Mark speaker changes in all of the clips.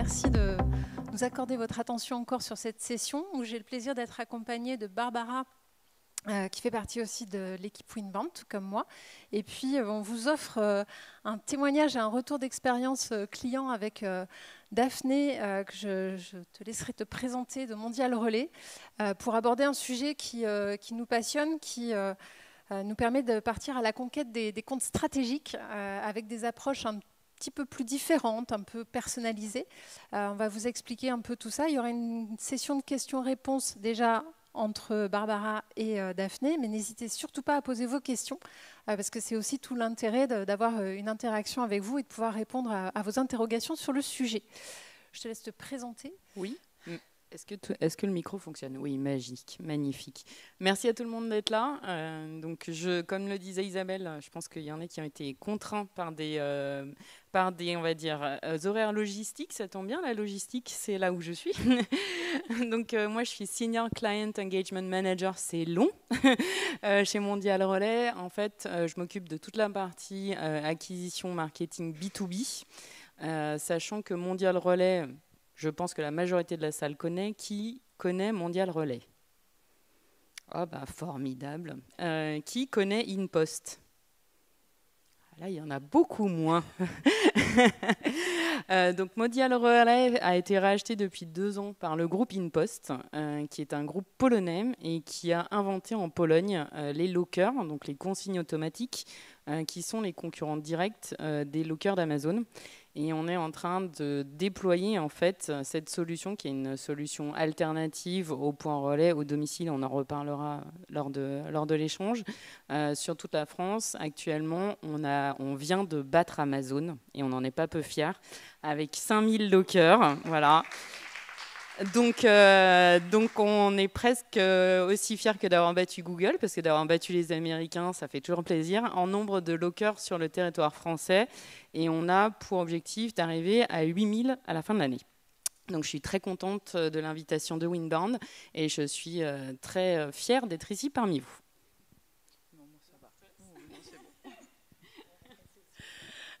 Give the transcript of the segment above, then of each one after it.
Speaker 1: Merci de nous accorder votre attention encore sur cette session où j'ai le plaisir d'être accompagnée de Barbara, qui fait partie aussi de l'équipe Winband, tout comme moi. Et puis, on vous offre un témoignage et un retour d'expérience client avec Daphné, que je te laisserai te présenter, de Mondial Relais, pour aborder un sujet qui nous passionne, qui nous permet de partir à la conquête des comptes stratégiques avec des approches un petit peu plus différentes, un peu personnalisées. On va vous expliquer un peu tout ça. Il y aura une session de questions-réponses déjà entre Barbara et Daphné, mais n'hésitez surtout pas à poser vos questions, parce que c'est aussi tout l'intérêt d'avoir une interaction avec vous et de pouvoir répondre à vos interrogations sur le sujet. Je te laisse te présenter.
Speaker 2: Oui. Est-ce que le micro fonctionne? Oui, magique, magnifique. Merci à tout le monde d'être là. Comme le disait Isabelle, je pense qu'il y en a qui ont été contraints par des on va dire, horaires logistiques. Ça tombe bien, la logistique, c'est là où je suis. Donc, moi, je suis Senior Client Engagement Manager, c'est long, chez Mondial Relais. En fait, je m'occupe de toute la partie acquisition, marketing B2B, sachant que Mondial Relais... Je pense que la majorité de la salle connaît. Qui connaît Mondial Relais? Oh bah formidable. Qui connaît InPost? Là, il y en a beaucoup moins. Donc Mondial Relais a été racheté depuis 2 ans par le groupe InPost, qui est un groupe polonais et qui a inventé en Pologne les lockers, donc les consignes automatiques, qui sont les concurrents directs des lockers d'Amazon. Et on est en train de déployer en fait cette solution qui est une solution alternative au point relais au domicile. On en reparlera lors de l'échange. Sur toute la France, actuellement, on vient de battre Amazon et on n'en est pas peu fiers avec 5000 lockers. Voilà. Donc on est presque aussi fiers que d'avoir battu Google, parce que d'avoir battu les Américains, ça fait toujours plaisir, en nombre de lockers sur le territoire français. Et on a pour objectif d'arriver à 8000 à la fin de l'année. Donc je suis très contente de l'invitation de Winband et je suis très fière d'être ici parmi vous.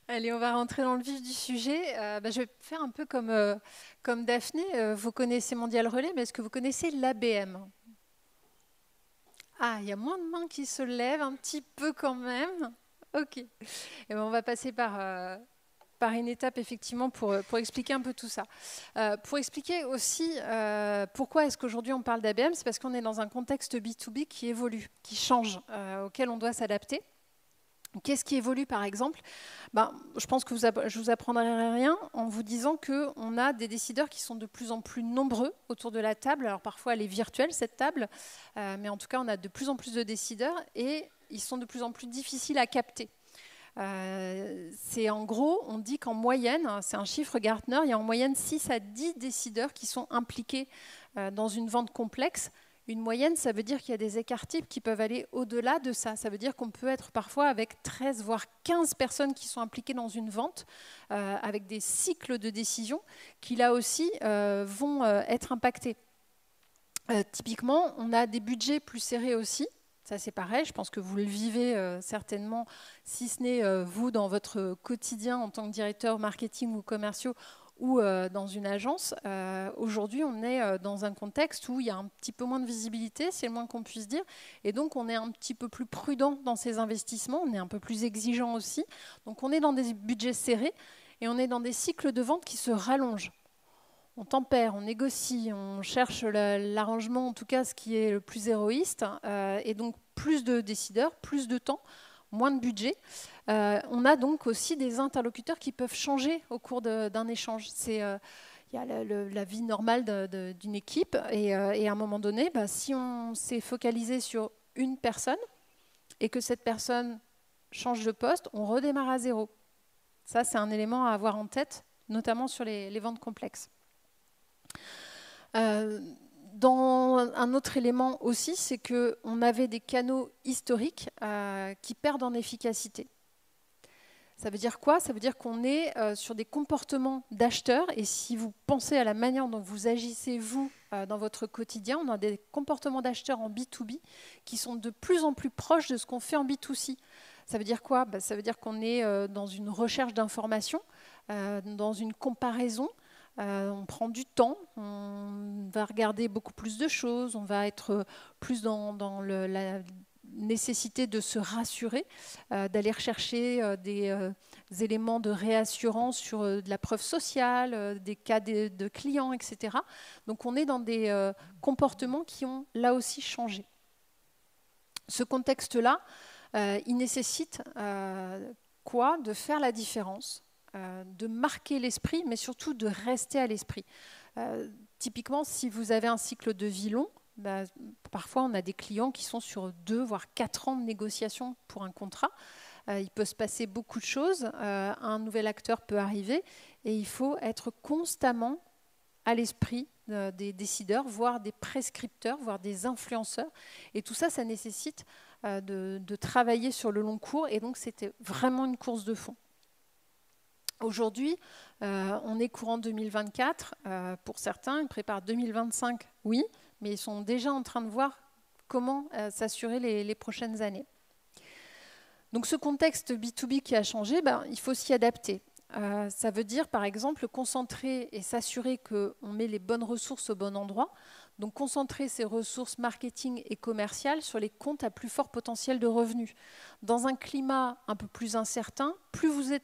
Speaker 1: Allez, on va rentrer dans le vif du sujet. Je vais faire un peu comme Daphné. Vous connaissez Mondial Relais, mais est-ce que vous connaissez l'ABM? Ah, il y a moins de mains qui se lèvent, un petit peu quand même. Ok. Et ben, on va passer par une étape, effectivement, pour expliquer un peu tout ça. Pour expliquer aussi pourquoi est-ce qu'aujourd'hui on parle d'ABM, c'est parce qu'on est dans un contexte B2B qui évolue, qui change, auquel on doit s'adapter. Qu'est-ce qui évolue, par exemple? Je pense que je ne vous apprendrai rien en vous disant qu'on a des décideurs qui sont de plus en plus nombreux autour de la table. Alors parfois, elle est virtuelle, cette table, mais en tout cas, on a de plus en plus de décideurs et ils sont de plus en plus difficiles à capter. C'est en gros, on dit qu'en moyenne, c'est un chiffre Gartner, il y a en moyenne 6 à 10 décideurs qui sont impliqués dans une vente complexe. Une moyenne, ça veut dire qu'il y a des écarts types qui peuvent aller au-delà de ça. Ça veut dire qu'on peut être parfois avec 13 voire 15 personnes qui sont impliquées dans une vente, avec des cycles de décision qui là aussi vont être impactés. Typiquement, on a des budgets plus serrés aussi. Ça, c'est pareil, je pense que vous le vivez certainement, si ce n'est vous dans votre quotidien en tant que directeur marketing ou commerciaux ou dans une agence. Aujourd'hui, on est dans un contexte où il y a un petit peu moins de visibilité, c'est le moins qu'on puisse dire, et donc on est un petit peu plus prudent dans ses investissements, on est un peu plus exigeant aussi. Donc on est dans des budgets serrés et on est dans des cycles de vente qui se rallongent. On tempère, on négocie, on cherche l'arrangement, en tout cas ce qui est le plus héroïste, et donc plus de décideurs, plus de temps, moins de budget. On a donc aussi des interlocuteurs qui peuvent changer au cours d'un échange. Il y a la vie normale d'une équipe, et à un moment donné, si on s'est focalisé sur une personne et que cette personne change de poste, on redémarre à zéro. Ça, c'est un élément à avoir en tête, notamment sur les ventes complexes. Dans un autre élément aussi, c'est qu'on avait des canaux historiques qui perdent en efficacité. Ça veut dire quoi? Ça veut dire qu'on est sur des comportements d'acheteurs, et si vous pensez à la manière dont vous agissez, vous, dans votre quotidien, on a des comportements d'acheteurs en B2B qui sont de plus en plus proches de ce qu'on fait en B2C. Ça veut dire quoi? Ça veut dire qu'on est dans une recherche d'informations, dans une comparaison, On prend du temps, on va regarder beaucoup plus de choses, on va être plus dans la nécessité de se rassurer, d'aller rechercher des éléments de réassurance sur de la preuve sociale, des cas de clients, etc. Donc on est dans des comportements qui ont là aussi changé. Ce contexte-là, il nécessite quoi? De faire la différence, de marquer l'esprit, mais surtout de rester à l'esprit. Typiquement, si vous avez un cycle de vie long, parfois on a des clients qui sont sur 2 voire 4 ans de négociation pour un contrat. Il peut se passer beaucoup de choses, un nouvel acteur peut arriver et il faut être constamment à l'esprit des décideurs, voire des prescripteurs, voire des influenceurs. Et tout ça, ça nécessite de travailler sur le long cours et donc c'était vraiment une course de fond. Aujourd'hui, on est courant 2024, pour certains, ils préparent 2025, oui, mais ils sont déjà en train de voir comment s'assurer les prochaines années. Donc ce contexte B2B qui a changé, il faut s'y adapter. Ça veut dire, par exemple, concentrer et s'assurer qu'on met les bonnes ressources au bon endroit. Donc concentrer ces ressources marketing et commerciales sur les comptes à plus fort potentiel de revenus. Dans un climat un peu plus incertain, plus vous êtes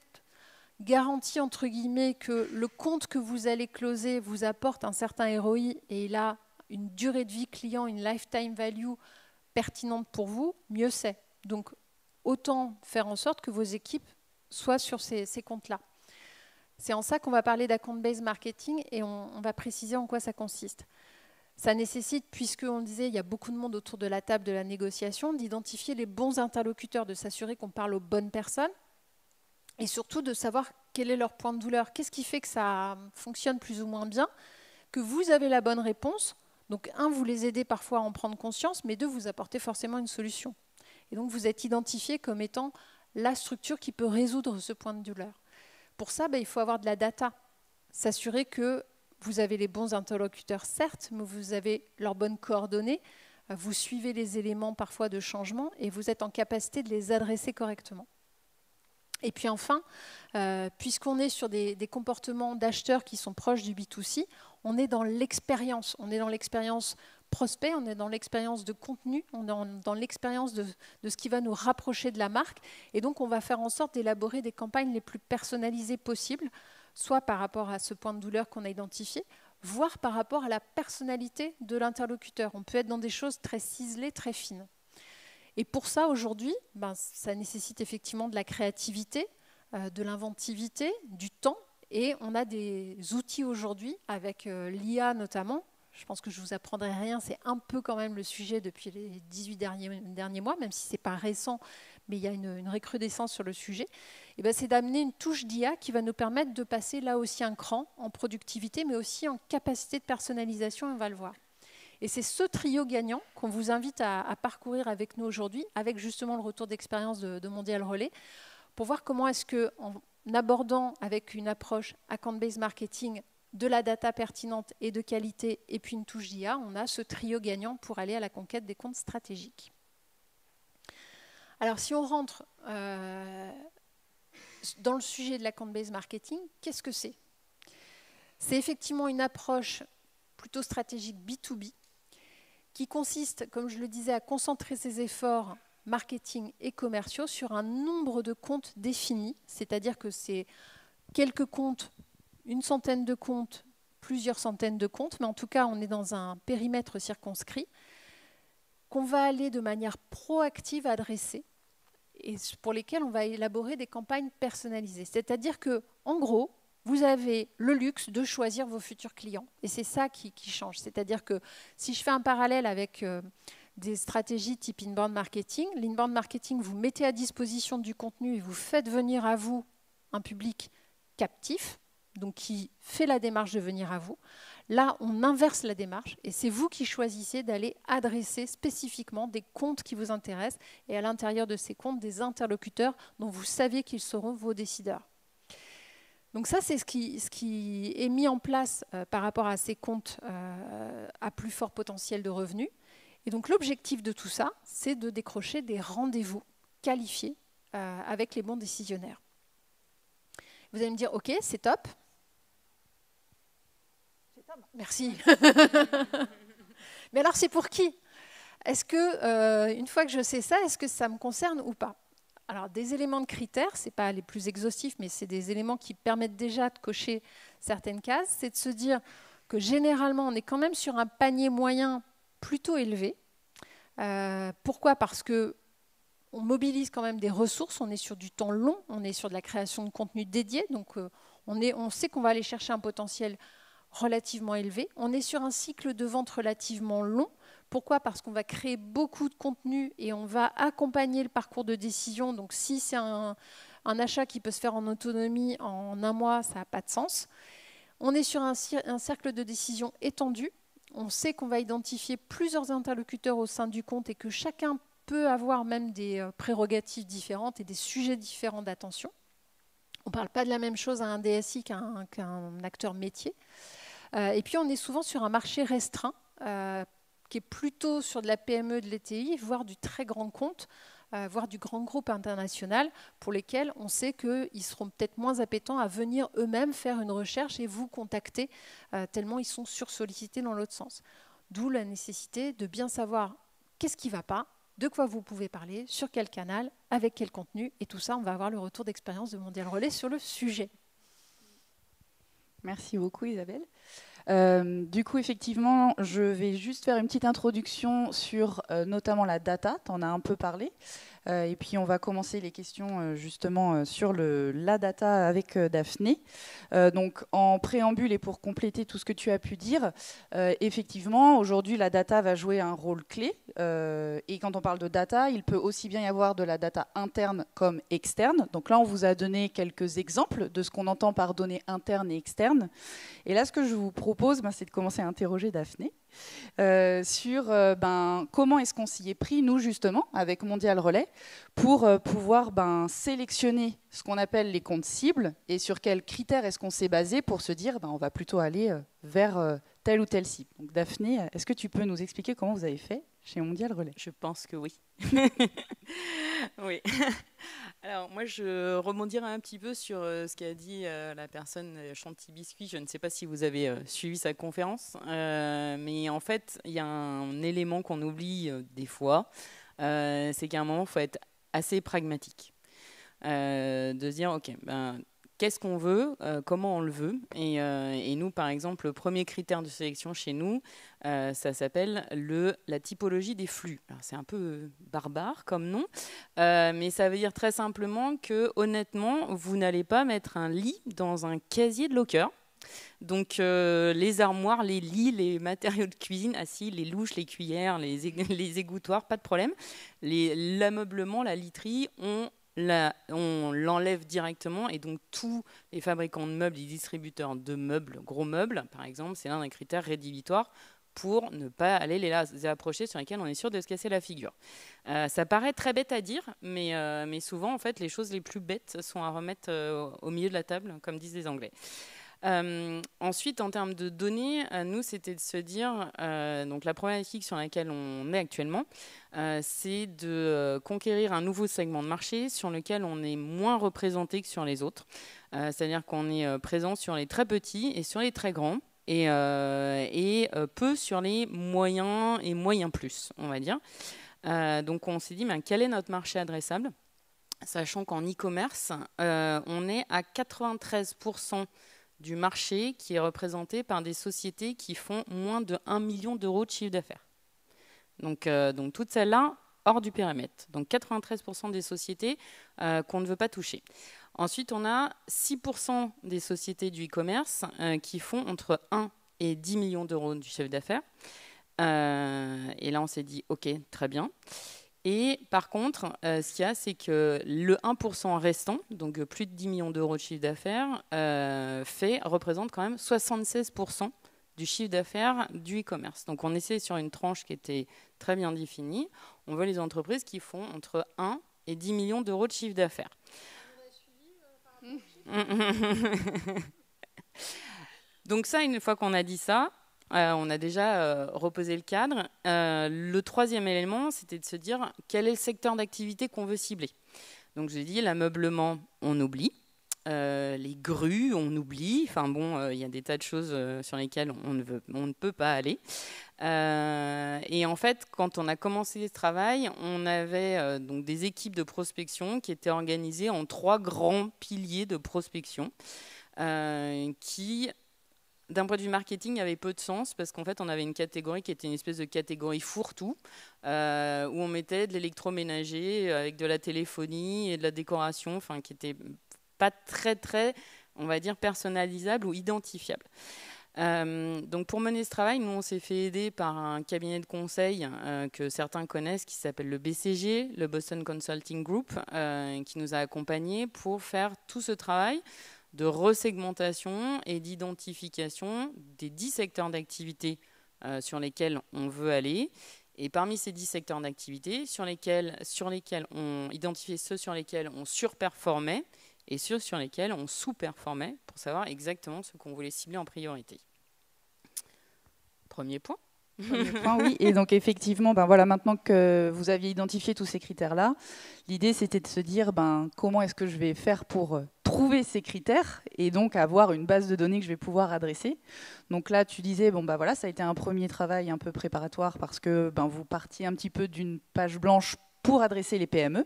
Speaker 1: garantie, entre guillemets, que le compte que vous allez closer vous apporte un certain ROI et il a une durée de vie client, une lifetime value pertinente pour vous, mieux c'est. Donc, autant faire en sorte que vos équipes soient sur ces comptes-là. C'est en ça qu'on va parler d'account-based marketing et on va préciser en quoi ça consiste. Ça nécessite, puisqu'on disait il y a beaucoup de monde autour de la table de la négociation, d'identifier les bons interlocuteurs, de s'assurer qu'on parle aux bonnes personnes, et surtout de savoir quel est leur point de douleur. Qu'est-ce qui fait que ça fonctionne plus ou moins bien, que vous avez la bonne réponse. Donc, un, vous les aidez parfois à en prendre conscience, mais deux, vous apportez forcément une solution. Et donc, vous êtes identifié comme étant la structure qui peut résoudre ce point de douleur. Pour ça, il faut avoir de la data. S'assurer que vous avez les bons interlocuteurs, certes, mais vous avez leurs bonnes coordonnées, vous suivez les éléments parfois de changement et vous êtes en capacité de les adresser correctement. Et puis enfin, puisqu'on est sur des comportements d'acheteurs qui sont proches du B2C, on est dans l'expérience. On est dans l'expérience prospect, on est dans l'expérience de contenu, on est dans l'expérience de ce qui va nous rapprocher de la marque. Et donc, on va faire en sorte d'élaborer des campagnes les plus personnalisées possibles, soit par rapport à ce point de douleur qu'on a identifié, voire par rapport à la personnalité de l'interlocuteur. On peut être dans des choses très ciselées, très fines. Et pour ça, aujourd'hui, ça nécessite effectivement de la créativité, de l'inventivité, du temps. Et on a des outils aujourd'hui, avec l'IA notamment. Je pense que je ne vous apprendrai rien, c'est un peu quand même le sujet depuis les 18 derniers mois, même si ce n'est pas récent, mais il y a une recrudescence sur le sujet. Et c'est d'amener une touche d'IA qui va nous permettre de passer là aussi un cran en productivité, mais aussi en capacité de personnalisation, on va le voir. Et c'est ce trio gagnant qu'on vous invite à parcourir avec nous aujourd'hui, avec justement le retour d'expérience de Mondial Relais, pour voir comment est-ce qu'en abordant avec une approche account-based marketing de la data pertinente et de qualité, et puis une touche d'IA, on a ce trio gagnant pour aller à la conquête des comptes stratégiques. Alors si on rentre dans le sujet de l'account-based marketing, qu'est-ce que c'est? C'est effectivement une approche plutôt stratégique B2B, qui consiste, comme je le disais, à concentrer ses efforts marketing et commerciaux sur un nombre de comptes définis, c'est-à-dire que c'est quelques comptes, une centaine de comptes, plusieurs centaines de comptes, mais en tout cas, on est dans un périmètre circonscrit qu'on va aller de manière proactive adresser et pour lesquels on va élaborer des campagnes personnalisées. C'est-à-dire que, en gros, vous avez le luxe de choisir vos futurs clients. Et c'est ça qui change. C'est-à-dire que si je fais un parallèle avec des stratégies type inbound marketing, l'inbound marketing, vous mettez à disposition du contenu et vous faites venir à vous un public captif, donc qui fait la démarche de venir à vous. Là, on inverse la démarche et c'est vous qui choisissez d'aller adresser spécifiquement des comptes qui vous intéressent et à l'intérieur de ces comptes, des interlocuteurs dont vous savez qu'ils seront vos décideurs. Donc ça, c'est ce qui est mis en place par rapport à ces comptes à plus fort potentiel de revenus. Et donc l'objectif de tout ça, c'est de décrocher des rendez-vous qualifiés avec les bons décisionnaires. Vous allez me dire, OK, c'est top. Merci. Mais alors, c'est pour qui? Est-ce que, une fois que je sais ça, est-ce que ça me concerne ou pas? Alors, des éléments de critères, ce n'est pas les plus exhaustifs, mais c'est des éléments qui permettent déjà de cocher certaines cases. C'est de se dire que généralement, on est quand même sur un panier moyen plutôt élevé. Pourquoi? Parce que on mobilise quand même des ressources, on est sur du temps long, on est sur de la création de contenu dédié, donc on sait qu'on va aller chercher un potentiel relativement élevé. On est sur un cycle de vente relativement long. Pourquoi? Parce qu'on va créer beaucoup de contenu et on va accompagner le parcours de décision. Donc si c'est un achat qui peut se faire en autonomie en un mois, ça n'a pas de sens. On est sur un cercle de décision étendu. On sait qu'on va identifier plusieurs interlocuteurs au sein du compte et que chacun peut avoir même des prérogatives différentes et des sujets différents d'attention. On ne parle pas de la même chose à un DSI qu'un acteur métier. Et puis on est souvent sur un marché restreint, qui est plutôt sur de la PME, de l'ETI, voire du très grand compte, voire du grand groupe international, pour lesquels on sait qu'ils seront peut-être moins appétents à venir eux-mêmes faire une recherche et vous contacter, tellement ils sont sursollicités dans l'autre sens. D'où la nécessité de bien savoir qu'est-ce qui ne va pas, de quoi vous pouvez parler, sur quel canal, avec quel contenu, et tout ça, on va avoir le retour d'expérience de Mondial Relais sur le sujet.
Speaker 3: Merci beaucoup Isabelle. Du coup, effectivement, je vais juste faire une petite introduction sur notamment la data, tu en as un peu parlé. Et puis, on va commencer les questions justement sur la data avec Daphné. Donc, en préambule et pour compléter tout ce que tu as pu dire, effectivement, aujourd'hui, la data va jouer un rôle clé. Et quand on parle de data, il peut aussi bien y avoir de la data interne comme externe. Donc là, on vous a donné quelques exemples de ce qu'on entend par données internes et externes. Et là, ce que je vous propose, c'est de commencer à interroger Daphné sur comment est-ce qu'on s'y est pris, nous, justement, avec Mondial Relais, pour pouvoir sélectionner ce qu'on appelle les comptes cibles et sur quels critères est-ce qu'on s'est basé pour se dire on va plutôt aller vers telle ou telle cible. Donc Daphné, est-ce que tu peux nous expliquer comment vous avez fait chez Mondial Relais?
Speaker 2: Je pense que oui. Oui. Alors moi, je rebondirai un petit peu sur ce qu'a dit la personne Chanty-Biscuit. Je ne sais pas si vous avez suivi sa conférence, mais en fait, il y a un élément qu'on oublie des fois, c'est qu'à un moment, il faut être assez pragmatique. De se dire, ok, qu'est-ce qu'on veut, comment on le veut. Et nous, par exemple, le premier critère de sélection chez nous, ça s'appelle la typologie des flux. C'est un peu barbare comme nom, mais ça veut dire très simplement que, honnêtement, vous n'allez pas mettre un lit dans un casier de locker. Donc les armoires, les lits, les matériaux de cuisine, assis, les louches, les cuillères, les égouttoirs, pas de problème. L'ameublement, la literie, on l'enlève directement, et donc tous les fabricants de meubles, les distributeurs de meubles, gros meubles par exemple, c'est l'un des critères rédhibitoires pour ne pas aller les approcher, sur lesquels on est sûr de se casser la figure. Ça paraît très bête à dire, mais souvent en fait les choses les plus bêtes sont à remettre au milieu de la table, comme disent les Anglais. Ensuite, en termes de données, nous, c'était de se dire, donc la problématique sur laquelle on est actuellement, c'est de conquérir un nouveau segment de marché sur lequel on est moins représenté que sur les autres. C'est-à-dire qu'on est présent sur les très petits et sur les très grands, et peu sur les moyens et moyens plus, on va dire. Donc on s'est dit, quel est notre marché adressable ? Sachant qu'en e-commerce, on est à 93% du marché qui est représenté par des sociétés qui font moins de 1 million d'euros de chiffre d'affaires. Donc toutes celles-là, hors du périmètre. Donc 93% des sociétés qu'on ne veut pas toucher. Ensuite, on a 6% des sociétés du e-commerce qui font entre 1 et 10 millions d'euros du chiffre d'affaires. Et là, on s'est dit, OK, très bien. Et par contre, ce qu'il y a, c'est que le 1% restant, donc plus de 10 millions d'euros de chiffre d'affaires, représente quand même 76% du chiffre d'affaires du e-commerce. Donc on essaie sur une tranche qui était très bien définie. On veut les entreprises qui font entre 1 et 10 millions d'euros de chiffre d'affaires. Donc ça, une fois qu'on a dit ça, on a déjà reposé le cadre. Le troisième élément, c'était de se dire quel est le secteur d'activité qu'on veut cibler. Donc j'ai dit l'ameublement, on oublie. les grues, on oublie. Enfin bon, il y a des tas de choses sur lesquelles on ne peut pas aller. Et en fait, quand on a commencé ce travail, on avait donc des équipes de prospection qui étaient organisées en 3 grands piliers de prospection qui, d'un point de vue marketing, avait peu de sens parce qu'en fait, on avait une catégorie qui était une espèce de catégorie fourre-tout où on mettait de l'électroménager avec de la téléphonie et de la décoration, enfin qui était pas très, on va dire, personnalisable ou identifiable. Donc pour mener ce travail, nous on s'est fait aider par un cabinet de conseil que certains connaissent qui s'appelle le BCG, le Boston Consulting Group, qui nous a accompagnés pour faire tout ce travail de resegmentation et d'identification des 10 secteurs d'activité sur lesquels on veut aller. Et parmi ces 10 secteurs d'activité, sur lesquels on identifiait ceux sur lesquels on surperformait et ceux sur lesquels on sous-performait pour savoir exactement ce qu'on voulait cibler en priorité. Premier point.
Speaker 3: Premier point, oui. Et donc effectivement, voilà, maintenant que vous aviez identifié tous ces critères-là, l'idée c'était de se dire comment est-ce que je vais faire pour trouver ces critères et donc avoir une base de données que je vais pouvoir adresser. Donc là, tu disais, voilà, ça a été un premier travail un peu préparatoire parce que vous partiez un petit peu d'une page blanche pour adresser les PME.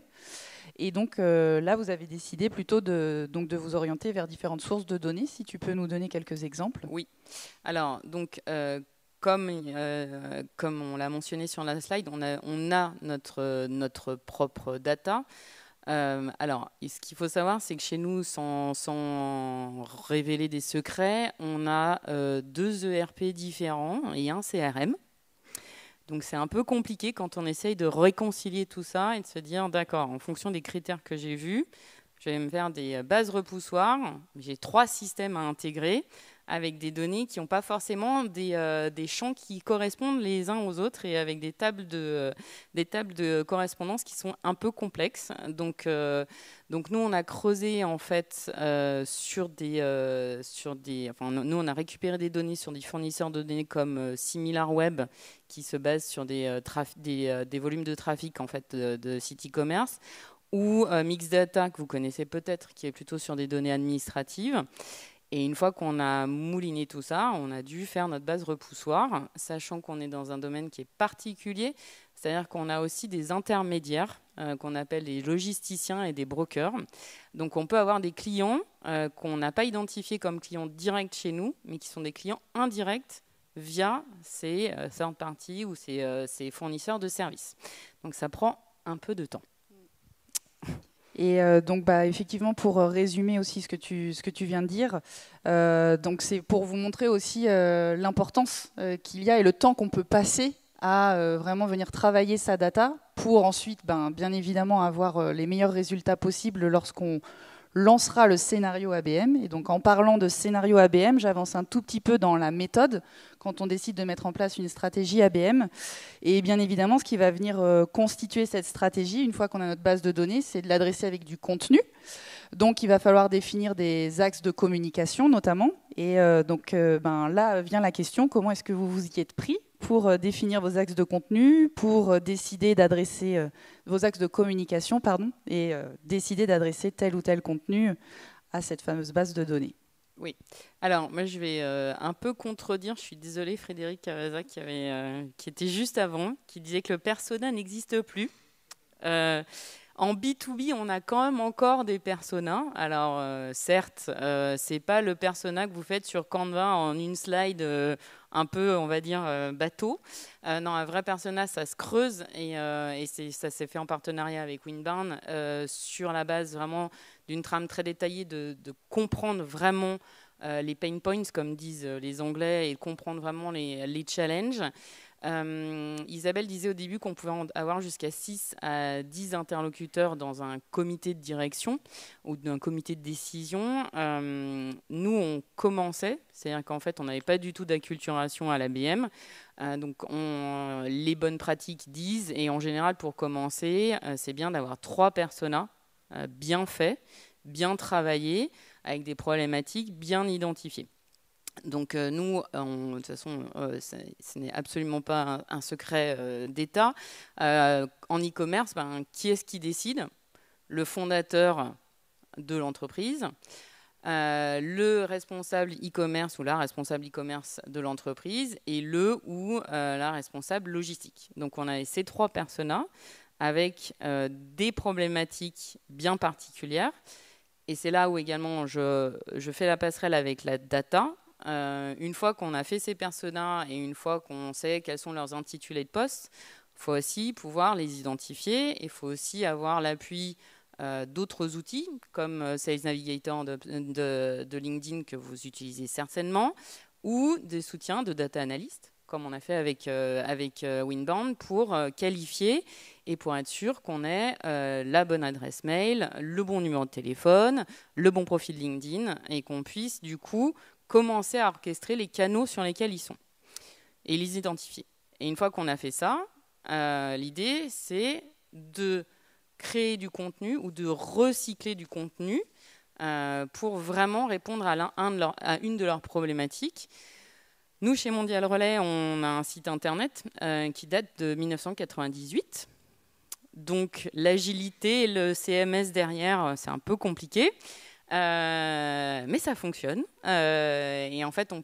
Speaker 3: Et donc là, vous avez décidé plutôt de vous orienter vers différentes sources de données. Si tu peux nous donner quelques exemples.
Speaker 2: Oui. Alors, donc, comme on l'a mentionné sur la slide, on a notre propre data. Alors, ce qu'il faut savoir, c'est que chez nous, sans révéler des secrets, on a 2 ERP différents et un CRM. Donc c'est un peu compliqué quand on essaye de réconcilier tout ça et de se dire, d'accord, en fonction des critères que j'ai vus, je vais me faire des bases repoussoirs. J'ai 3 systèmes à intégrer avec des données qui n'ont pas forcément des champs qui correspondent les uns aux autres et avec des tables de correspondance qui sont un peu complexes. Donc nous, on a creusé en fait nous, on a récupéré des données sur des fournisseurs de données comme SimilarWeb qui se basent sur des volumes de trafic en fait de sites e-commerce, ou Mixdata, que vous connaissez peut-être, qui est plutôt sur des données administratives. Et une fois qu'on a mouliné tout ça, on a dû faire notre base repoussoir, sachant qu'on est dans un domaine qui est particulier, c'est-à-dire qu'on a aussi des intermédiaires qu'on appelle des logisticiens et des brokers. Donc on peut avoir des clients qu'on n'a pas identifiés comme clients directs chez nous, mais qui sont des clients indirects via ces third parties ou ces fournisseurs de services. Donc ça prend un peu de temps.
Speaker 3: Et donc, effectivement, pour résumer aussi ce que tu viens de dire, donc c'est pour vous montrer aussi l'importance qu'il y a et le temps qu'on peut passer à vraiment venir travailler sa data pour ensuite, bien évidemment, avoir les meilleurs résultats possibles lorsqu'on lancera le scénario ABM. Et donc, en parlant de scénario ABM, j'avance un tout petit peu dans la méthode quand on décide de mettre en place une stratégie ABM. Et bien évidemment, ce qui va venir constituer cette stratégie, une fois qu'on a notre base de données, c'est de l'adresser avec du contenu. Donc, il va falloir définir des axes de communication, notamment. Et là vient la question, comment est-ce que vous vous y êtes pris pour définir vos axes de contenu, pour décider d'adresser vos axes de communication, et décider d'adresser tel ou tel contenu à cette fameuse base de données.
Speaker 2: Oui. Alors, moi, je vais un peu contredire. Je suis désolée, Frédéric Carreza, qui était juste avant, qui disait que le persona n'existe plus. En B2B, on a quand même encore des personas. Alors, certes, c'est pas le persona que vous faites sur Canva en une slide un peu, on va dire, bateau. Non, un vrai persona, ça se creuse et ça s'est fait en partenariat avec Winburn sur la base vraiment d'une trame très détaillée de comprendre vraiment les pain points, comme disent les Anglais, et comprendre vraiment les challenges. Isabelle disait au début qu'on pouvait avoir jusqu'à 6 à 10 interlocuteurs dans un comité de direction ou d'un comité de décision. Nous, on commençait, c'est-à-dire qu'en fait, on n'avait pas du tout d'acculturation à l'ABM. Donc, les bonnes pratiques disent, et en général, pour commencer, c'est bien d'avoir 3 personas bien faits, bien travaillés, avec des problématiques bien identifiées. Donc nous, de toute façon, ce n'est absolument pas un secret d'État. En e-commerce, qui est-ce qui décide ? Le fondateur de l'entreprise, le responsable e-commerce ou la responsable e-commerce de l'entreprise et le ou la responsable logistique. Donc on a ces 3 personas avec des problématiques bien particulières. Et c'est là où également je fais la passerelle avec la data. Une fois qu'on a fait ces personas et une fois qu'on sait quels sont leurs intitulés de poste, il faut aussi pouvoir les identifier. Il faut aussi avoir l'appui d'autres outils comme Sales Navigator de LinkedIn que vous utilisez certainement, ou des soutiens de data analyst, comme on a fait avec Winbound, pour qualifier et pour être sûr qu'on ait la bonne adresse mail, le bon numéro de téléphone, le bon profil LinkedIn, et qu'on puisse du coup commencer à orchestrer les canaux sur lesquels ils sont et les identifier. Et une fois qu'on a fait ça, l'idée c'est de créer du contenu ou de recycler du contenu pour vraiment répondre à une de leurs problématiques. Nous, chez Mondial Relais, on a un site internet qui date de 1998. Donc, l'agilité et le CMS derrière, c'est un peu compliqué. Mais ça fonctionne. Et en fait, on ne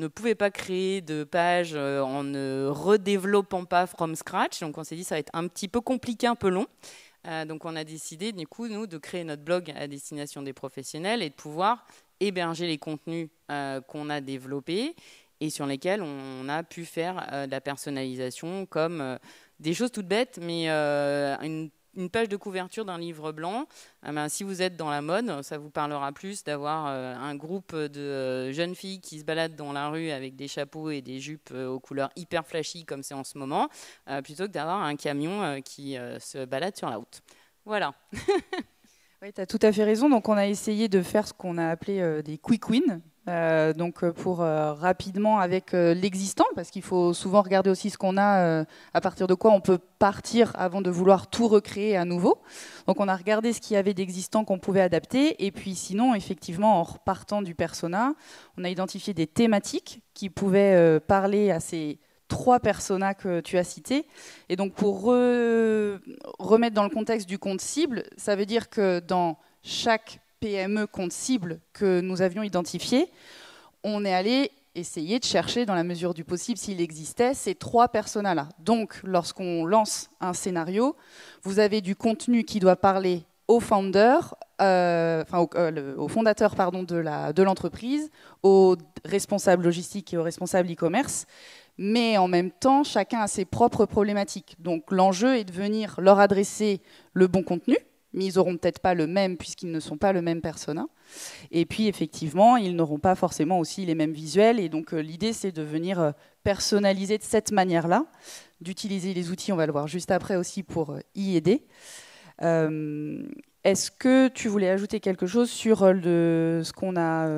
Speaker 2: pouvait pas créer de page en ne redéveloppant pas from scratch. Donc, on s'est dit ça va être un petit peu compliqué, un peu long. Donc, on a décidé, du coup, nous, de créer notre blog à destination des professionnels et de pouvoir héberger les contenus qu'on a développés et sur lesquels on a pu faire de la personnalisation comme des choses toutes bêtes, mais une page de couverture d'un livre blanc, si vous êtes dans la mode, ça vous parlera plus d'avoir un groupe de jeunes filles qui se baladent dans la rue avec des chapeaux et des jupes aux couleurs hyper flashy comme c'est en ce moment, plutôt que d'avoir un camion qui se balade sur la route. Voilà.
Speaker 3: Oui, tu as tout à fait raison. Donc, on a essayé de faire ce qu'on a appelé des quick wins. Pour rapidement avec l'existant, parce qu'il faut souvent regarder aussi ce qu'on a, à partir de quoi on peut partir avant de vouloir tout recréer à nouveau. Donc on a regardé ce qu'il y avait d'existant qu'on pouvait adapter, et puis sinon, effectivement, en repartant du persona, on a identifié des thématiques qui pouvaient parler à ces 3 personas que tu as cités. Et donc pour remettre dans le contexte du compte cible, ça veut dire que dans chaque PME compte cible que nous avions identifié, on est allé essayer de chercher dans la mesure du possible s'il existait ces 3 personas-là. Donc, lorsqu'on lance un scénario, vous avez du contenu qui doit parler au founder, au fondateur de l'entreprise, aux responsables logistiques et aux responsables e-commerce, mais en même temps, chacun a ses propres problématiques. Donc, l'enjeu est de venir leur adresser le bon contenu, mais ils n'auront peut-être pas le même puisqu'ils ne sont pas le même persona. Et puis, effectivement, ils n'auront pas forcément aussi les mêmes visuels. Et donc, l'idée, c'est de venir personnaliser de cette manière-là, d'utiliser les outils, on va le voir juste après aussi, pour y aider. Est-ce que tu voulais ajouter quelque chose sur ce qu'on a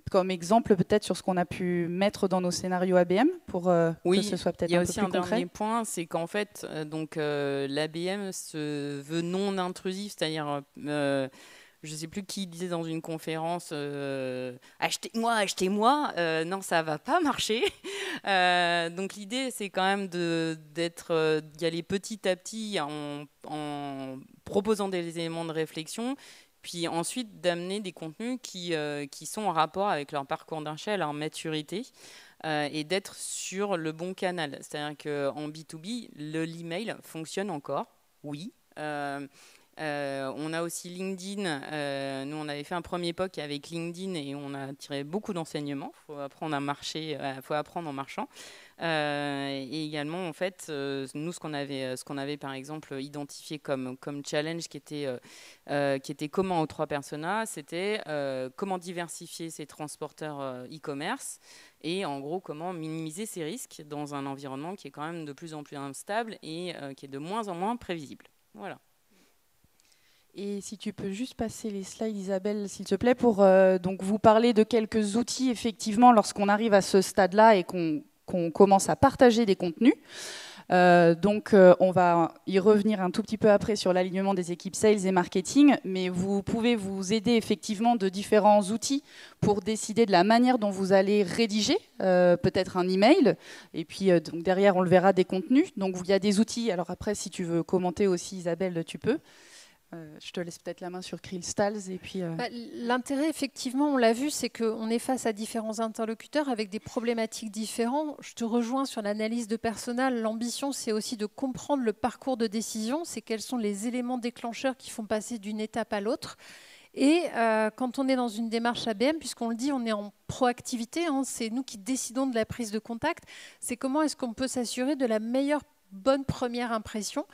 Speaker 3: comme exemple, peut-être sur ce qu'on a pu mettre dans nos scénarios ABM pour
Speaker 2: oui,
Speaker 3: que ce soit peut-être un peu plus concret?
Speaker 2: Il y a aussi un dernier point, c'est qu'en fait, l'ABM se veut non intrusif, c'est-à-dire, je ne sais plus qui disait dans une conférence, achetez-moi, achetez-moi. Non, ça ne va pas marcher. Donc l'idée, c'est quand même d'y aller petit à petit en proposant des éléments de réflexion, puis ensuite d'amener des contenus qui sont en rapport avec leur parcours d'achat, leur maturité, et d'être sur le bon canal. C'est-à-dire qu'en B2B, l'email fonctionne encore, oui. On a aussi LinkedIn. Nous, on avait fait un premier POC avec LinkedIn et on a tiré beaucoup d'enseignements. Il faut apprendre à marcher, faut apprendre en marchant. Et également, en fait, nous, ce qu'on avait par exemple identifié comme challenge qui était commun aux 3 personas, c'était comment diversifier ses transporteurs e-commerce et en gros comment minimiser ses risques dans un environnement qui est quand même de plus en plus instable et qui est de moins en moins prévisible. Voilà.
Speaker 3: Et si tu peux juste passer les slides, Isabelle, s'il te plaît, pour donc vous parler de quelques outils, effectivement, lorsqu'on arrive à ce stade-là et qu'on commence à partager des contenus. On va y revenir un tout petit peu après sur l'alignement des équipes sales et marketing, mais vous pouvez vous aider effectivement de différents outils pour décider de la manière dont vous allez rédiger peut-être un email, et puis donc derrière on le verra des contenus. Donc il y a des outils, alors après si tu veux commenter aussi Isabelle, tu peux. Je te laisse peut-être la main sur Kristals et puis.
Speaker 1: L'intérêt, effectivement, on l'a vu, c'est qu'on est face à différents interlocuteurs avec des problématiques différentes. Je te rejoins sur l'analyse de personnel. L'ambition, c'est aussi de comprendre le parcours de décision. C'est quels sont les éléments déclencheurs qui font passer d'une étape à l'autre. Et quand on est dans une démarche ABM, puisqu'on le dit, on est en proactivité, hein, c'est nous qui décidons de la prise de contact, c'est comment est-ce qu'on peut s'assurer de la meilleure bonne première impression.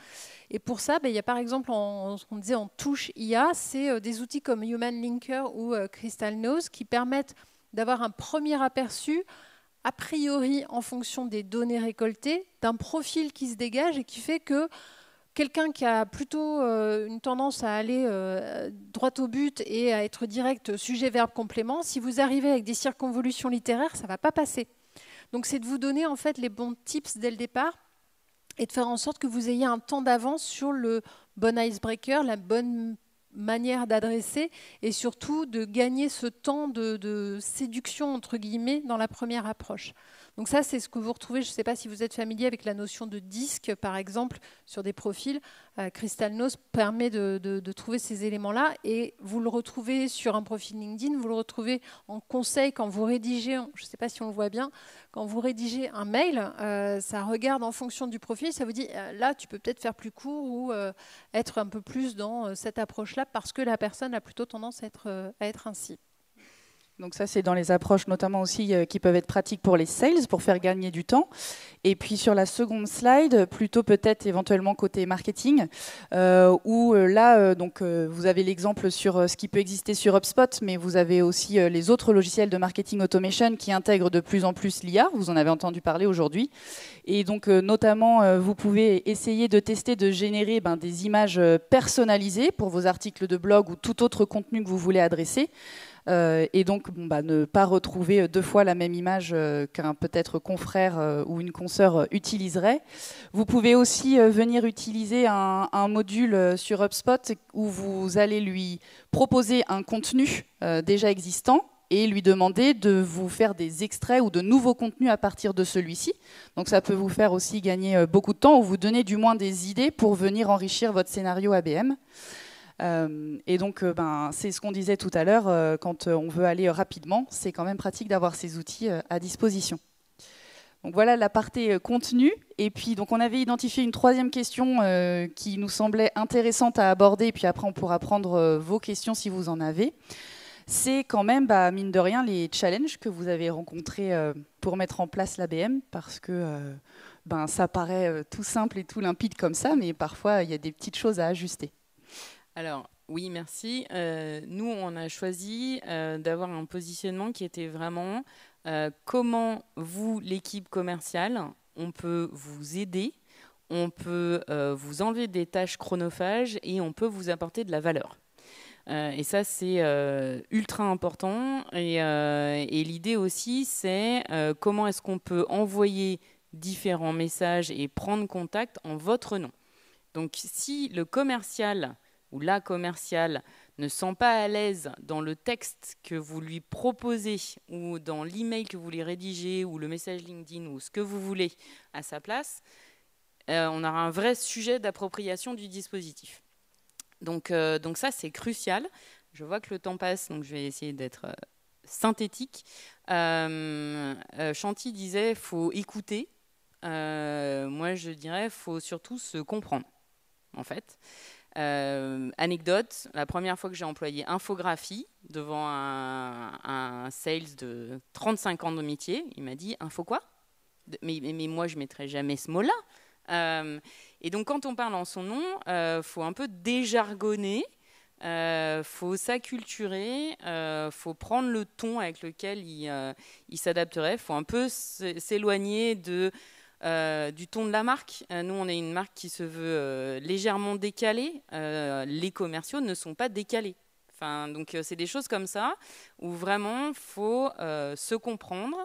Speaker 1: Et pour ça, il y a par exemple, ce qu'on disait en touche IA, c'est des outils comme Human Linker ou Crystal Nose qui permettent d'avoir un premier aperçu, a priori en fonction des données récoltées, d'un profil qui se dégage et qui fait que quelqu'un qui a plutôt une tendance à aller droit au but et à être direct sujet-verbe-complément, si vous arrivez avec des circonvolutions littéraires, ça ne va pas passer. Donc c'est de vous donner en fait les bons tips dès le départ et de faire en sorte que vous ayez un temps d'avance sur le bon icebreaker, la bonne manière d'adresser et surtout de gagner ce temps de séduction entre guillemets dans la première approche. Donc ça, c'est ce que vous retrouvez, je ne sais pas si vous êtes familier avec la notion de disque, par exemple, sur des profils. Crystal Nose permet de trouver ces éléments-là et vous le retrouvez sur un profil LinkedIn, vous le retrouvez en conseil quand vous rédigez, je ne sais pas si on le voit bien, quand vous rédigez un mail, ça regarde en fonction du profil, ça vous dit là, tu peux peut-être faire plus court ou être un peu plus dans cette approche-là parce que la personne a plutôt tendance à être ainsi.
Speaker 3: Donc ça, c'est dans les approches notamment aussi qui peuvent être pratiques pour les sales, pour faire gagner du temps. Et puis sur la seconde slide, plutôt peut-être éventuellement côté marketing, où là, vous avez l'exemple sur ce qui peut exister sur HubSpot, mais vous avez aussi les autres logiciels de marketing automation qui intègrent de plus en plus l'IA. Vous en avez entendu parler aujourd'hui. Et donc notamment, vous pouvez essayer de tester de générer des images personnalisées pour vos articles de blog ou tout autre contenu que vous voulez adresser. Et donc ne pas retrouver deux fois la même image qu'un peut-être confrère ou une consoeur utiliserait. Vous pouvez aussi venir utiliser un module sur HubSpot où vous allez lui proposer un contenu déjà existant et lui demander de vous faire des extraits ou de nouveaux contenus à partir de celui-ci. Donc ça peut vous faire aussi gagner beaucoup de temps ou vous donner du moins des idées pour venir enrichir votre scénario ABM. Et donc, c'est ce qu'on disait tout à l'heure, quand on veut aller rapidement, c'est quand même pratique d'avoir ces outils à disposition. Donc voilà la partie contenu. Et puis, donc, on avait identifié une troisième question qui nous semblait intéressante à aborder, et puis après, on pourra prendre vos questions si vous en avez. C'est quand même, mine de rien, les challenges que vous avez rencontrés pour mettre en place l'ABM, parce que ça paraît tout simple et tout limpide comme ça, mais parfois, il y a des petites choses à ajuster.
Speaker 2: Alors, oui, merci. Nous, on a choisi d'avoir un positionnement qui était vraiment comment vous, l'équipe commerciale, on peut vous aider, on peut vous enlever des tâches chronophages et on peut vous apporter de la valeur. Et ça, c'est ultra important. Et l'idée aussi, c'est comment est-ce qu'on peut envoyer différents messages et prendre contact en votre nom. Donc, si le commercial ou la commerciale ne sent pas à l'aise dans le texte que vous lui proposez ou dans l'email que vous lui rédigez ou le message LinkedIn ou ce que vous voulez à sa place, on aura un vrai sujet d'appropriation du dispositif. Donc ça, c'est crucial. Je vois que le temps passe, donc je vais essayer d'être synthétique. Chanty disait « faut écouter ». Moi, je dirais « faut surtout se comprendre », en fait. Anecdote, la première fois que j'ai employé infographie devant un sales de 35 ans de métier, il m'a dit « info quoi ?» mais moi, je ne mettrais jamais ce mot-là. Et donc, quand on parle en son nom, faut un peu déjargonner, faut s'acculturer, faut prendre le ton avec lequel il s'adapterait, faut un peu s'éloigner du ton de la marque. Nous, on est une marque qui se veut légèrement décalée. Les commerciaux ne sont pas décalés. Donc, c'est des choses comme ça où vraiment, il faut se comprendre,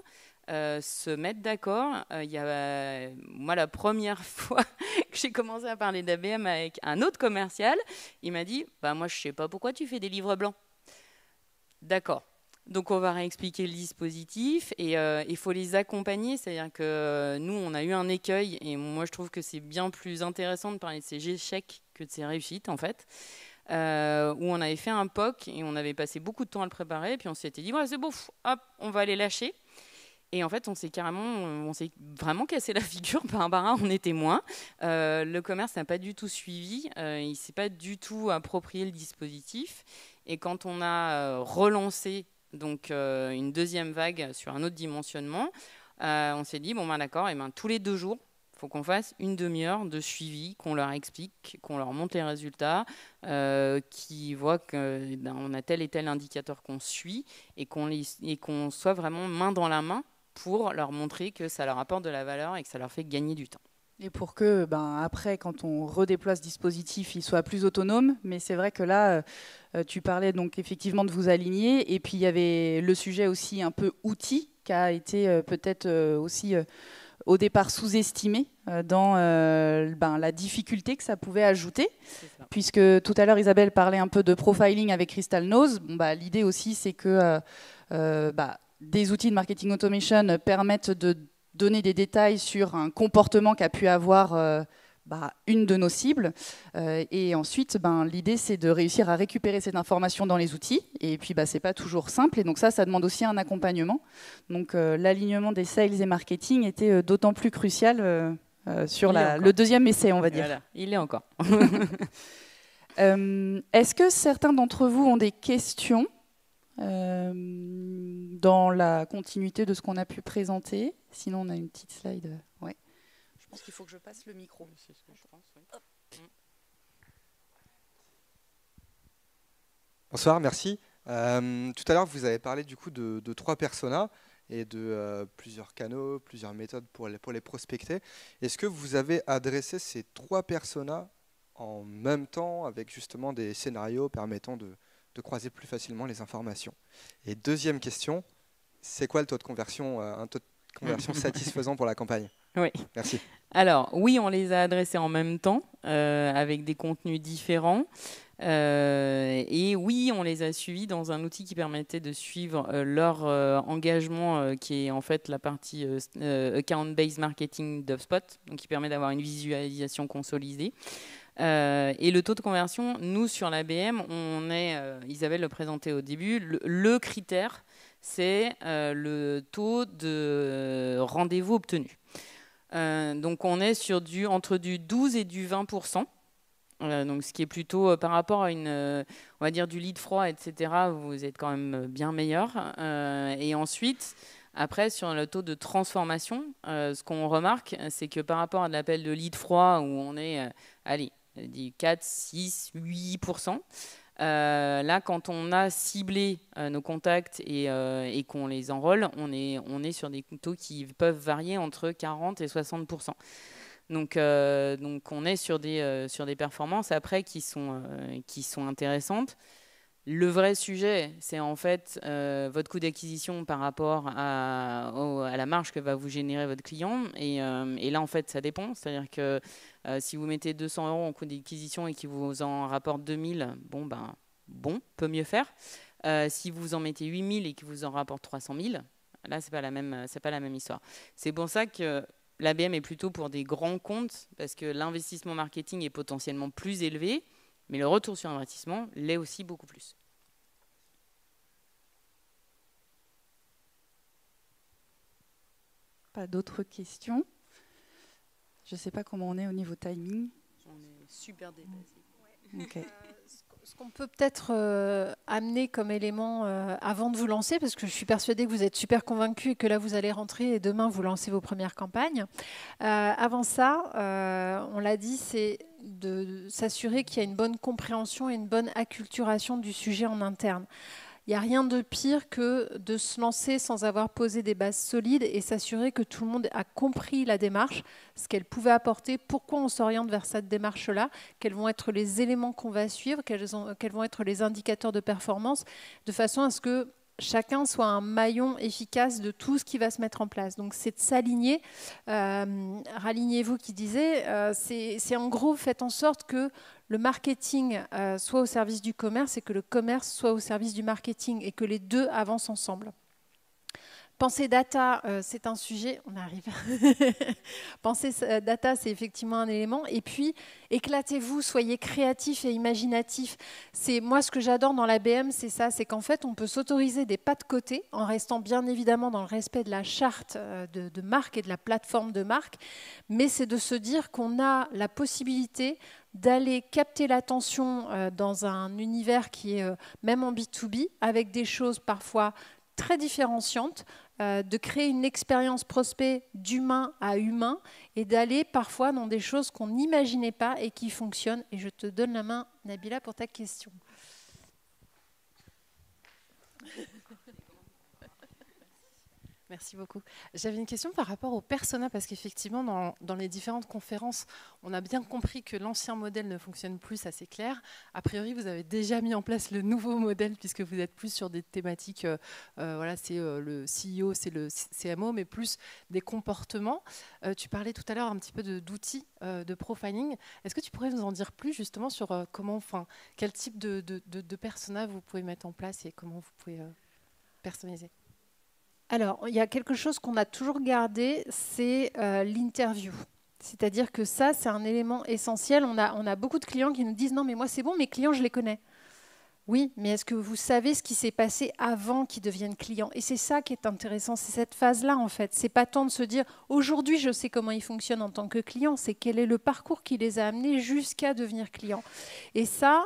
Speaker 2: se mettre d'accord. Moi, la première fois que j'ai commencé à parler d'ABM avec un autre commercial, il m'a dit « moi, je ne sais pas pourquoi tu fais des livres blancs. » D'accord. Donc, on va réexpliquer le dispositif et il faut les accompagner. C'est-à-dire que nous, on a eu un écueil et moi, je trouve que c'est bien plus intéressant de parler de ces échecs que de ces réussites, en fait. où on avait fait un POC et on avait passé beaucoup de temps à le préparer. Et puis on s'était dit, ouais, c'est bon, hop, on va les lâcher. Et en fait, on s'est vraiment cassé la figure par un, on est témoin. Le commerce n'a pas du tout suivi, il ne s'est pas du tout approprié le dispositif. Et quand on a relancé donc, une deuxième vague sur un autre dimensionnement, on s'est dit, bon ben d'accord, et ben, tous les 2 jours, il faut qu'on fasse une demi-heure de suivi, qu'on leur explique, qu'on leur montre les résultats, qu'ils voient qu'on a tel et tel indicateur qu'on suit et qu'on soit vraiment main dans la main pour leur montrer que ça leur apporte de la valeur et que ça leur fait gagner du temps.
Speaker 3: Et pour que, après, quand on redéploie ce dispositif, il soit plus autonome. Mais c'est vrai que là, tu parlais donc effectivement de vous aligner. Et puis, il y avait le sujet aussi un peu outil qui a été peut-être aussi au départ sous-estimé dans la difficulté que ça pouvait ajouter. Puisque tout à l'heure, Isabelle parlait un peu de profiling avec Crystal Nose. L'idée aussi, c'est que des outils de marketing automation permettent de donner des détails sur un comportement qu'a pu avoir une de nos cibles. Et ensuite, l'idée, c'est de réussir à récupérer cette information dans les outils. Et puis, c'est pas toujours simple. Et donc ça demande aussi un accompagnement. Donc, l'alignement des sales et marketing était d'autant plus crucial sur le deuxième essai, on va dire.
Speaker 2: Voilà, il est encore.
Speaker 3: Est-ce que certains d'entre vous ont des questions dans la continuité de ce qu'on a pu présenter? Sinon, on a une petite slide. Ouais. Je pense qu'il faut que je passe le micro.
Speaker 2: C'est ce que je pense, oui.
Speaker 4: Bonsoir, merci. Tout à l'heure, vous avez parlé du coup de 3 personas et de plusieurs canaux, plusieurs méthodes pour les prospecter. Est-ce que vous avez adressé ces 3 personas en même temps avec justement des scénarios permettant de croiser plus facilement les informations? Et deuxième question, c'est quoi le taux de conversion, un taux de conversion satisfaisant pour la campagne?
Speaker 2: Oui.
Speaker 4: Merci.
Speaker 2: Alors, oui, on les a adressés en même temps, avec des contenus différents. Et oui, on les a suivis dans un outil qui permettait de suivre leur engagement, qui est en fait la partie account-based marketing d'HubSpot, donc qui permet d'avoir une visualisation consolidée. Et le taux de conversion, nous, sur l'ABM, Isabelle le présentait au début, le critère, c'est le taux de rendez-vous obtenu. Donc, on est sur entre du 12 et du 20%. Donc, ce qui est plutôt par rapport à on va dire du lead froid, etc., vous êtes quand même bien meilleur. Et ensuite, après, sur le taux de transformation, ce qu'on remarque, c'est que par rapport à l'appel de lead froid, où on est, dit 4, 6, 8%, là, quand on a ciblé nos contacts et qu'on les enrôle, on est sur des taux qui peuvent varier entre 40 et 60%. Donc on est sur des performances après qui sont intéressantes. Le vrai sujet, c'est en fait votre coût d'acquisition par rapport à la marge que va vous générer votre client. Et là, en fait, ça dépend. C'est-à-dire que si vous mettez 200 € en coût d'acquisition et qu'il vous en rapporte 2000, peut mieux faire. Si vous en mettez 8000 et qu'il vous en rapporte 300 000, là, c'est pas la même histoire. C'est pour ça que l'ABM est plutôt pour des grands comptes, parce que l'investissement marketing est potentiellement plus élevé, mais le retour sur investissement l'est aussi beaucoup plus.
Speaker 3: Pas d'autres questions? Je ne sais pas comment on est au niveau timing.
Speaker 2: On est super dépassé.
Speaker 3: Okay.
Speaker 1: Ce qu'on peut peut-être amener comme élément avant de vous lancer, parce que je suis persuadée que vous êtes super convaincus et que là vous allez rentrer et demain vous lancez vos premières campagnes. Avant ça, on l'a dit, c'est de s'assurer qu'il y a une bonne compréhension et une bonne acculturation du sujet en interne. Il n'y a rien de pire que de se lancer sans avoir posé des bases solides et s'assurer que tout le monde a compris la démarche, ce qu'elle pouvait apporter, pourquoi on s'oriente vers cette démarche-là, quels vont être les éléments qu'on va suivre, quels vont être les indicateurs de performance, de façon à ce que chacun soit un maillon efficace de tout ce qui va se mettre en place. Donc, c'est de s'aligner. Ralignez-vous qui disait, c'est en gros, faites en sorte que le marketing soit au service du commerce et que le commerce soit au service du marketing et que les deux avancent ensemble. Pensée data, c'est un sujet, on arrive. Pensée data, c'est effectivement un élément. Et puis, éclatez-vous, soyez créatifs et imaginatifs. C'est moi ce que j'adore dans l'ABM, c'est ça, c'est qu'en fait, on peut s'autoriser des pas de côté en restant bien évidemment dans le respect de la charte de marque et de la plateforme de marque. Mais c'est de se dire qu'on a la possibilité d'aller capter l'attention dans un univers qui est même en B2B, avec des choses parfois très différenciantes, de créer une expérience prospect d'humain à humain et d'aller parfois dans des choses qu'on n'imaginait pas et qui fonctionnent. Et je te donne la main, Nabila, pour ta question.
Speaker 5: Merci beaucoup. J'avais une question par rapport au persona, parce qu'effectivement, dans les différentes conférences, on a bien compris que l'ancien modèle ne fonctionne plus, ça c'est clair. A priori, vous avez déjà mis en place le nouveau modèle, puisque vous êtes plus sur des thématiques, voilà, c'est le CEO, c'est le CMO, mais plus des comportements. Tu parlais tout à l'heure un petit peu d'outils de profiling. Est-ce que tu pourrais nous en dire plus justement sur quel type de persona vous pouvez mettre en place et comment vous pouvez personnaliser?
Speaker 1: Alors, il y a quelque chose qu'on a toujours gardé, c'est l'interview. C'est-à-dire que ça, c'est un élément essentiel. On a beaucoup de clients qui nous disent « Non, mais moi, c'est bon, mes clients, je les connais. » Oui, mais est-ce que vous savez ce qui s'est passé avant qu'ils deviennent clients? Et c'est ça qui est intéressant, c'est cette phase-là, en fait. C'est pas tant de se dire « Aujourd'hui, je sais comment ils fonctionnent en tant que clients », c'est quel est le parcours qui les a amenés jusqu'à devenir clients. Et ça,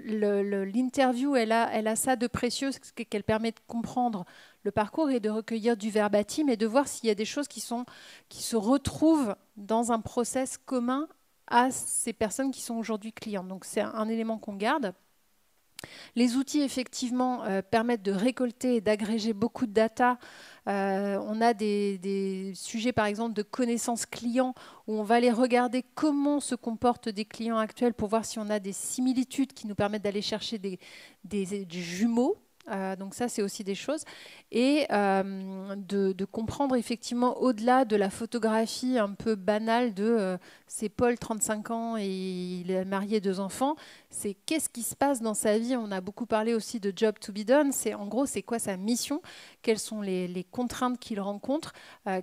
Speaker 1: l'interview, elle a ça de précieux, qu'elle permet de comprendre le parcours et de recueillir du verbatim et de voir s'il y a des choses qui se retrouvent dans un process commun à ces personnes qui sont aujourd'hui clients. Donc c'est un élément qu'on garde. Les outils, effectivement, permettent de récolter et d'agréger beaucoup de data. On a des sujets, par exemple, de connaissances clients où on va aller regarder comment se comportent des clients actuels pour voir si on a des similitudes qui nous permettent d'aller chercher des jumeaux. Donc ça, c'est aussi des choses. Et de comprendre effectivement au-delà de la photographie un peu banale de c'est Paul, 35 ans, et il est marié, 2 enfants. C'est qu'est-ce qui se passe dans sa vie. On a beaucoup parlé aussi de job to be done. C'est en gros, c'est quoi sa mission? Quelles sont les contraintes qu'il rencontre?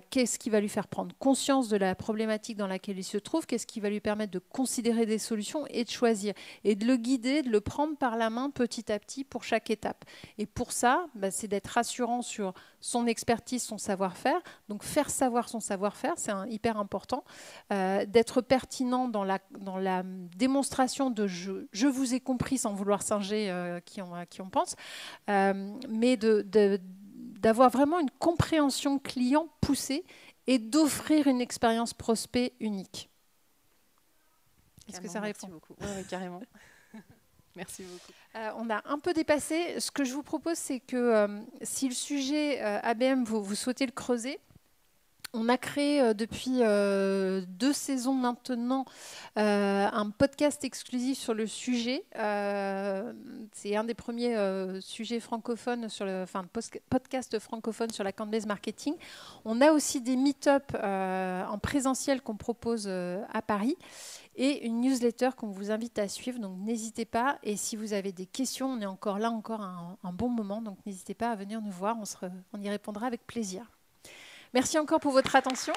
Speaker 1: Qu'est-ce qui va lui faire prendre conscience de la problématique dans laquelle il se trouve? Qu'est-ce qui va lui permettre de considérer des solutions et de choisir? Et de le guider, de le prendre par la main petit à petit pour chaque étape. Et pour ça, c'est d'être rassurant sur son expertise, son savoir-faire. Donc faire savoir son savoir-faire, c'est hyper important. D'être pertinent dans la démonstration de je vous ai compris sans vouloir singer qui on pense, mais d'avoir vraiment une compréhension client poussée et d'offrir une expérience prospect unique. Est-ce que ça répond?
Speaker 5: Merci beaucoup. Oui, carrément. Merci beaucoup.
Speaker 1: On a un peu dépassé. Ce que je vous propose, c'est que si le sujet ABM, vous souhaitez le creuser, on a créé depuis 2 saisons maintenant un podcast exclusif sur le sujet. C'est un des premiers sujets francophones, podcast francophone sur la Account-Based Marketing. On a aussi des meet-up en présentiel qu'on propose à Paris et une newsletter qu'on vous invite à suivre. Donc n'hésitez pas. Et si vous avez des questions, on est encore un bon moment. Donc n'hésitez pas à venir nous voir. On y répondra avec plaisir. Merci encore pour votre attention.